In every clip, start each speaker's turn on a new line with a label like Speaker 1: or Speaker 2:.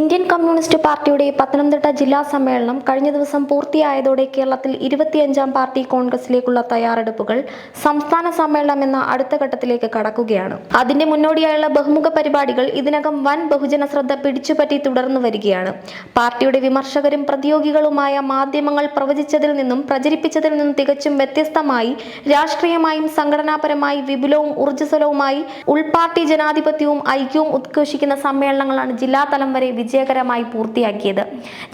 Speaker 1: Indian communist പാർട്ടിയുടെ പത്തനംതിട്ട ജില്ലാ സമ്മേളനം കഴിഞ്ഞ ദിവസം പൂർത്തിയായതോടെ കേരളത്തിൽ 25ാം പാർട്ടി കോൺഗ്രസിലേക്കുള്ള തയ്യാറെടുപ്പുകൾ സംസ്ഥാന സമ്മേളനം എന്ന അടുത്ത ഘട്ടത്തിലേക്ക് കടക്കുകയാണ്. അതിന്റെ മുന്നോടിയായുള്ള ബഹുമുഖ പരിപാടികൾ ഇതിനകം വൻ ബഹുജന ശ്രദ്ധ പിടിച്ചുപറ്റി തുടർന്നു വരികയാണ്. പാർട്ടിയുടെ വിമർശകരും പ്രതിയോഗികളുമായ മാധ്യമങ്ങൾ പ്രവചിച്ചതിൽ നിന്നും പ്രചരിപ്പിച്ചതിൽ നിന്നും തികച്ചും വ്യത്യസ്തമായി രാഷ്ട്രീയമായും സംഘടനാപരമായി വിപുലവും ഊർജ്ജസ്വലവുമായി ഉൾപാർട്ടി ജനാധിപത്യവും ഐക്യവും ഉദ്ഘോഷിക്കുന്ന സമ്മേളനങ്ങളാണ് ജില്ലാതലം വരെ വിജയകരമായി പൂർത്തിയാക്കിയത്.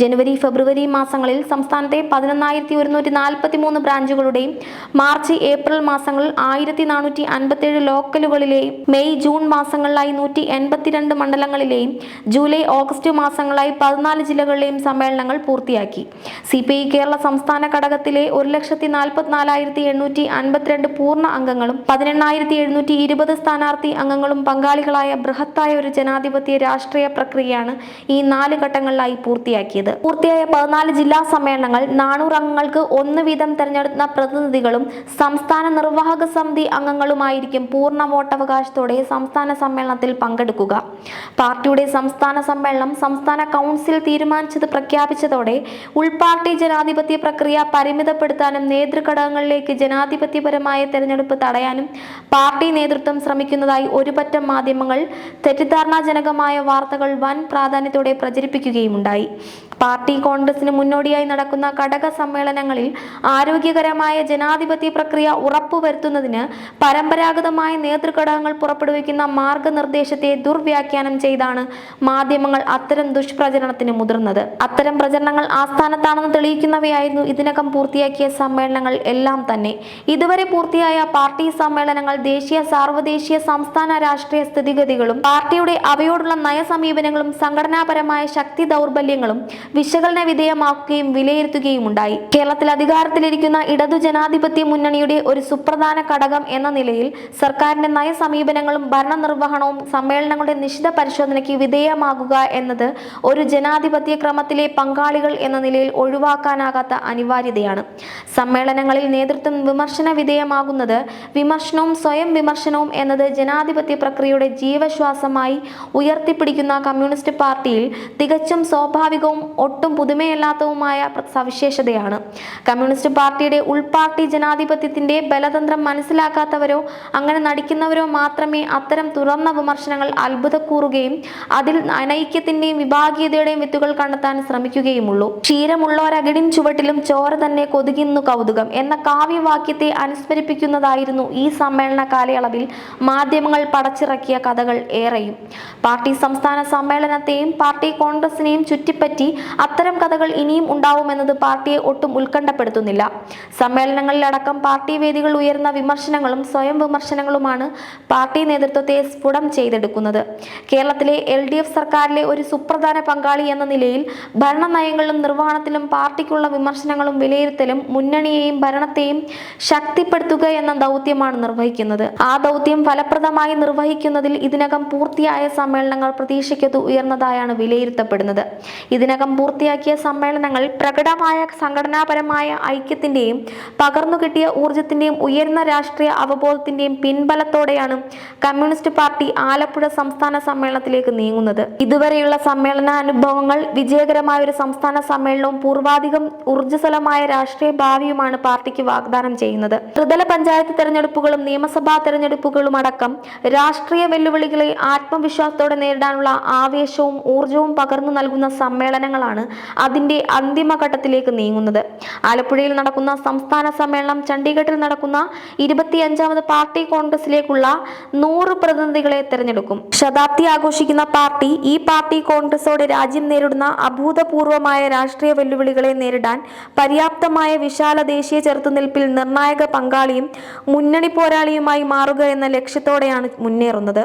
Speaker 1: ജനുവരി ഫെബ്രുവരി മാസങ്ങളിൽ സംസ്ഥാനത്തെ 11,143 ബ്രാഞ്ചുകളുടെയും മാർച്ച് ഏപ്രിൽ മാസങ്ങളിൽ 1,457 ലോക്കലുകളിലെയും മെയ് ജൂൺ മാസങ്ങളിലായി 182 മണ്ഡലങ്ങളിലെയും ജൂലൈ ഓഗസ്റ്റ് മാസങ്ങളിലായി 14 ജില്ലകളിലെയും സമ്മേളനങ്ങൾ പൂർത്തിയാക്കി. CPI കേരള സംസ്ഥാന ഘടകത്തിലെ 1,44,852 പൂർണ്ണ അംഗങ്ങളും 18,720 സ്ഥാനാർത്ഥി അംഗങ്ങളും പങ്കാളികളായ ബൃഹത്തായ ഒരു ജനാധിപത്യ രാഷ്ട്രീയ പ്രക്രിയയാണ് ഈ 4 ഘട്ടങ്ങളിലായി പൂർത്തിയാക്കിയത്. പൂർത്തിയായ 14 ജില്ലാ സമ്മേളനങ്ങൾ 400 അംഗങ്ങൾക്ക് 1 വീതം തെരഞ്ഞെടുത്ത പ്രതിനിധികളും സംസ്ഥാന നിർവാഹക സമിതി അംഗങ്ങളുമായിരിക്കും പൂർണ്ണ വോട്ടവകാശത്തോടെ സംസ്ഥാന സമ്മേളനത്തിൽ പങ്കെടുക്കുക. പാർട്ടിയുടെ സംസ്ഥാന സമ്മേളനം സംസ്ഥാന കൗൺസിൽ തീരുമാനിച്ചത് പ്രഖ്യാപിച്ചതോടെ ഉൾപാർട്ടി ജനാധിപത്യ പ്രക്രിയ പരിമിതപ്പെടുത്താനും നേതൃഘടകങ്ങളിലേക്ക് ജനാധിപത്യപരമായ തെരഞ്ഞെടുപ്പ് തടയാനും പാർട്ടി നേതൃത്വം ശ്രമിക്കുന്നതായി ഒരുപറ്റം മാധ്യമങ്ങൾ തെറ്റിദ്ധാരണാജനകമായ വാർത്തകൾ വൻ പ്രാധാന്യത്തോടെ പ്രചരിപ്പിക്കുകയുമുണ്ടായി. പാർട്ടി കോൺഗ്രസിന് മുന്നോടിയായി നടക്കുന്ന ഘടക സമ്മേളനങ്ങളിൽ ആരോഗ്യകരമായ ജനാധിപത്യ പ്രക്രിയ ഉറപ്പുവരുത്തുന്നതിന് പരമ്പരാഗതമായ നേതൃഘടകങ്ങൾ പുറപ്പെടുവിക്കുന്ന മാർഗനിർദ്ദേശത്തെ ദുർവ്യാഖ്യാനം ചെയ്താണ് മാധ്യമങ്ങൾ അത്തരം ദുഷ്പ്രചരണത്തിന് മുതിർന്നത്. അത്തരം പ്രചരണങ്ങൾ ആസ്ഥാനത്താണെന്ന് തെളിയിക്കുന്നവയായിരുന്നു ഇതിനകം പൂർത്തിയാക്കിയ സമ്മേളനങ്ങൾ എല്ലാം തന്നെ. ഇതുവരെ പൂർത്തിയായ പാർട്ടി സമ്മേളനങ്ങൾ ദേശീയ, സാർവദേശീയ, സംസ്ഥാന രാഷ്ട്രീയ സ്ഥിതിഗതികളും പാർട്ടിയുടെ അവയോടുള്ള നയസമീപനങ്ങളും സംഘടനാപരമായ ശക്തി ദൗർബല്യങ്ങളും വിശകലന വിധേയമാക്കുകയും വിലയിരുത്തുകയും ഉണ്ടായി. കേരളത്തിൽ അധികാരത്തിലിരിക്കുന്ന ഇടതു ജനാധിപത്യ മുന്നണിയുടെ ഒരു സുപ്രധാന ഘടകം എന്ന നിലയിൽ സർക്കാരിന്റെ നയസമീപനങ്ങളും ഭരണനിർവഹണവും സമ്മേളനങ്ങളുടെ നിശിത പരിശോധനയ്ക്ക് വിധേയമാകുക എന്നത് ഒരു ജനാധിപത്യ ക്രമത്തിലെ പങ്കാളികൾ എന്ന നിലയിൽ ഒഴിവാക്കാനാകാത്ത അനിവാര്യതയാണ്. സമ്മേളനങ്ങളിൽ നേതൃത്വം വിമർശന വിധേയമാകുന്നത് വിമർശനവും സ്വയം വിമർശനവും എന്നത് ജനാധിപത്യ പ്രക്രിയയുടെ ജീവശ്വാസമായി ഉയർത്തിപ്പിടിക്കുന്ന കമ്മ്യൂണിസ്റ്റ് പാർട്ടിയിൽ തികച്ചും സ്വാഭാവികവും ഒട്ടും പുതുമയല്ലാത്തതുമായ സവിശേഷതയാണ്. കമ്മ്യൂണിസ്റ്റ് പാർട്ടിയുടെ ഉൾപാർട്ടി ജനാധിപത്യത്തിന്റെ ബലതന്ത്രം മനസ്സിലാക്കാത്തവരോ അങ്ങനെ നടിക്കുന്നവരോ മാത്രമേ അത്തരം തുറന്ന വിമർശനങ്ങൾ അത്ഭുതക്കൂറുകയും അതിൽ അനൈക്യത്തിന്റെയും വിഭാഗീയതയുടെയും വിത്തുകൾ കണ്ടെത്താൻ ശ്രമിക്കുകയുമുള്ളൂ. ക്ഷീരമുള്ളൊരകിടിൻ ചുവട്ടിലും ചോര തന്നെ കൊതുകിന്നു കൗതുകം എന്ന കാവ്യവാക്യത്തെ അനുസ്മരിപ്പിക്കുന്നതായിരുന്നു ഈ സമ്മേളന കാലയളവിൽ മാധ്യമങ്ങൾ പടച്ചിറക്കിയ കഥകൾ ഏറെയും. പാർട്ടി സംസ്ഥാന സമ്മേളനത്തെയും പാർട്ടി കോൺഗ്രസിനെയും ചുറ്റിപ്പറ്റി അത്തരം കഥകൾ ഇനിയും ഉണ്ടാവുമെന്നത് പാർട്ടിയെ ഒട്ടും ഉത്കണ്ഠപ്പെടുത്തുന്നില്ല. സമ്മേളനങ്ങളിലടക്കം പാർട്ടി വേദികൾ ഉയർന്ന വിമർശനങ്ങളും സ്വയം വിമർശനങ്ങളുമാണ് പാർട്ടി നേതൃത്വത്തെ സ്ഫുടം ചെയ്തെടുക്കുന്നത്. കേരളത്തിലെ LDF സർക്കാരിലെ ഒരു സുപ്രധാന പങ്കാളി എന്ന നിലയിൽ ഭരണനയങ്ങളിലും നിർവഹണത്തിലും പാർട്ടിക്കുള്ള വിമർശനങ്ങളും വിലയിരുത്തലും മുന്നണിയെയും ഭരണത്തെയും ശക്തിപ്പെടുത്തുക എന്ന ദൗത്യമാണ് നിർവഹിക്കുന്നത്. ആ ദൗത്യം ഫലപ്രദമായി നിർവഹിക്കുന്നതിൽ ഇതിനകം പൂർത്തിയായ സമ്മേളനങ്ങൾ പ്രതീക്ഷയ്ക്കൊത്ത് ഉയർന്നതായാണ് വിലയിരുത്തപ്പെടുന്നത്. ഇതിനകം പൂർത്തിയാക്കിയ സമ്മേളനങ്ങൾ പ്രകടമായ സംഘടനാപരമായ ഐക്യത്തിന്റെയും പകർന്നു കിട്ടിയ ഊർജത്തിന്റെയും ഉയർന്ന രാഷ്ട്രീയ അവബോധത്തിന്റെയും പിൻബലത്തോടെയാണ് കമ്മ്യൂണിസ്റ്റ് പാർട്ടി ആലപ്പുഴ സംസ്ഥാന സമ്മേളനത്തിലേക്ക് നീങ്ങുന്നത്. ഇതുവരെയുള്ള സമ്മേളന അനുഭവങ്ങൾ വിജയകരമായ ഒരു സംസ്ഥാന സമ്മേളനവും പൂർവാധികം ഊർജ്ജസ്വലമായ രാഷ്ട്രീയ ഭാവിയുമാണ് പാർട്ടിക്ക് വാഗ്ദാനം ചെയ്യുന്നത്. ത്രിതല പഞ്ചായത്ത് തെരഞ്ഞെടുപ്പുകളും നിയമസഭാ തെരഞ്ഞെടുപ്പുകളും അടക്കം രാഷ്ട്രീയ വെല്ലുവിളികളെ ആത്മവിശ്വാസത്തോടെ നേരിടാനുള്ള ആവേശവും ഊർജവും പകർന്നു നൽകുന്ന സമ്മേളനങ്ങളാണ് അതിന്റെ അന്തിമഘട്ടത്തിലേക്ക് നീങ്ങുന്നത്. ആലപ്പുഴയിൽ നടക്കുന്ന സംസ്ഥാന സമ്മേളനം ചണ്ഡീഗഡിൽ നടക്കുന്ന 25ാമത് പാർട്ടി കോൺഗ്രസിലേക്കുള്ള 100 പ്രതിനിധികളെ തെരഞ്ഞെടുക്കും. ശതാബ്ദി ആഘോഷിക്കുന്ന പാർട്ടി ഈ പാർട്ടി കോൺഗ്രസോടെ രാജ്യം നേരിടുന്ന അഭൂതപൂർവമായ രാഷ്ട്രീയ വെല്ലുവിളികളെ നേരിടാൻ പര്യാപ്തമായ വിശാല ദേശീയ ചെറുത്തുനിൽപ്പിൽ നിർണായക പങ്കാളിയും മുന്നണി പോരാളിയുമായി മാറുക എന്ന ലക്ഷ്യത്തോടെയാണ് മുന്നേറുന്നത്.